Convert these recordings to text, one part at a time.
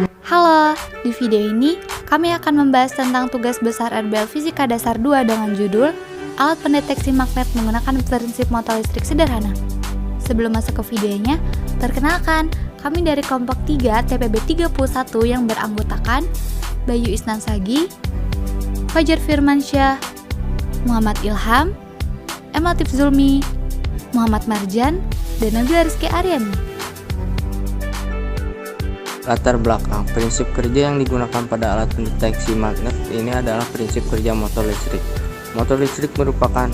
Halo, di video ini kami akan membahas tentang tugas besar RBL Fisika Dasar 2 dengan judul Alat Pendeteksi Magnet Menggunakan Prinsip Motor Listrik Sederhana. Sebelum masuk ke videonya, perkenalkan, kami dari kelompok 3 TPB 31 yang beranggotakan Bayu Isnan Sagi, Fajar Firmansyah, Muhammad Ilham, M. Latif Zulmi, Muhammad Marjan, dan Nabila Rizky Aryani. Latar belakang, prinsip kerja yang digunakan pada alat pendeteksi magnet ini adalah prinsip kerja motor listrik. Motor listrik merupakan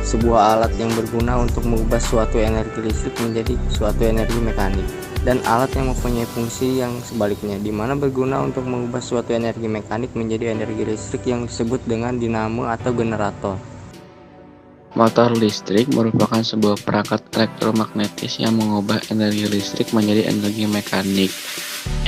sebuah alat yang berguna untuk mengubah suatu energi listrik menjadi suatu energi mekanik, dan alat yang mempunyai fungsi yang sebaliknya, di mana berguna untuk mengubah suatu energi mekanik menjadi energi listrik yang disebut dengan dinamo atau generator. Motor listrik merupakan sebuah perangkat elektromagnetis yang mengubah energi listrik menjadi energi mekanik.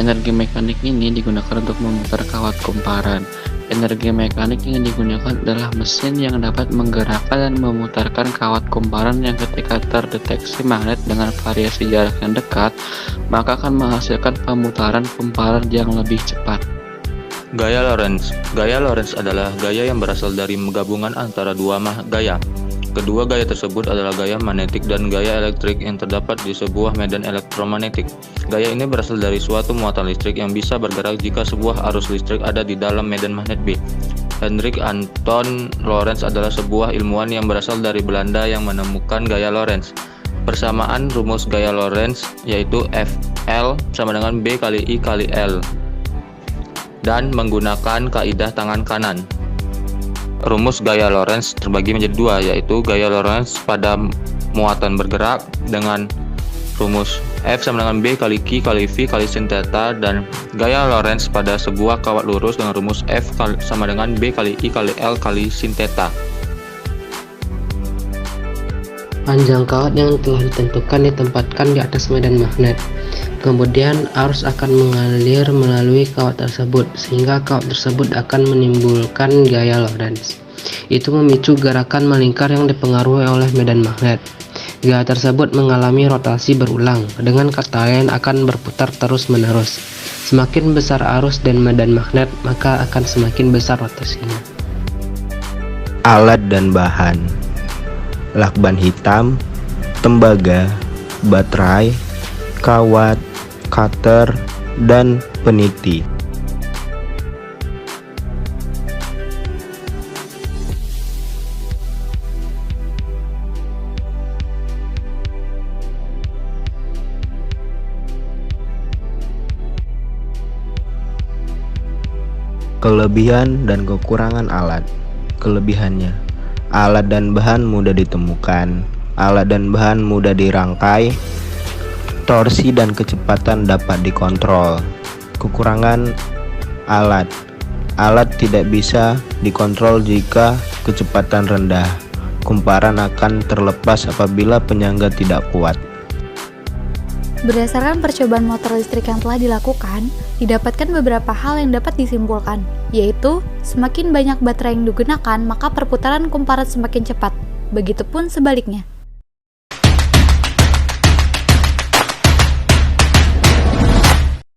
Energi mekanik ini digunakan untuk memutar kawat kumparan. Energi mekanik yang digunakan adalah mesin yang dapat menggerakkan dan memutarkan kawat kumparan yang ketika terdeteksi magnet dengan variasi jarak yang dekat, maka akan menghasilkan pemutaran kumparan yang lebih cepat. Gaya Lorentz. Gaya Lorentz adalah gaya yang berasal dari gabungan antara dua gaya. Kedua gaya tersebut adalah gaya magnetik dan gaya elektrik yang terdapat di sebuah medan elektromagnetik. Gaya ini berasal dari suatu muatan listrik yang bisa bergerak jika sebuah arus listrik ada di dalam medan magnet B. Hendrik Anton Lorentz adalah sebuah ilmuwan yang berasal dari Belanda yang menemukan gaya Lorentz. Persamaan rumus gaya Lorentz yaitu FL sama dengan B kali I kali L dan menggunakan kaidah tangan kanan. Rumus gaya Lorentz terbagi menjadi dua, yaitu gaya Lorentz pada muatan bergerak dengan rumus F sama dengan B kali Q kali V kali sin theta, dan gaya Lorentz pada sebuah kawat lurus dengan rumus F sama dengan B kali I kali L kali sin theta. Panjang kawat yang telah ditentukan ditempatkan di atas medan magnet. Kemudian arus akan mengalir melalui kawat tersebut sehingga kawat tersebut akan menimbulkan gaya Lorentz. Itu memicu gerakan melingkar yang dipengaruhi oleh medan magnet. Gaya tersebut mengalami rotasi berulang, dengan kata lain akan berputar terus-menerus. Semakin besar arus dan medan magnet, maka akan semakin besar rotasinya. Alat dan bahan: lakban hitam, tembaga, baterai, kawat, cutter, dan peniti. Kelebihan dan kekurangan alat. Kelebihannya: alat dan bahan mudah ditemukan, alat dan bahan mudah dirangkai, torsi dan kecepatan dapat dikontrol. Kekurangan alat: alat tidak bisa dikontrol jika kecepatan rendah. Kumparan akan terlepas apabila penyangga tidak kuat. Berdasarkan percobaan motor listrik yang telah dilakukan, didapatkan beberapa hal yang dapat disimpulkan, yaitu semakin banyak baterai yang digunakan, maka perputaran kumparan semakin cepat. Begitupun sebaliknya.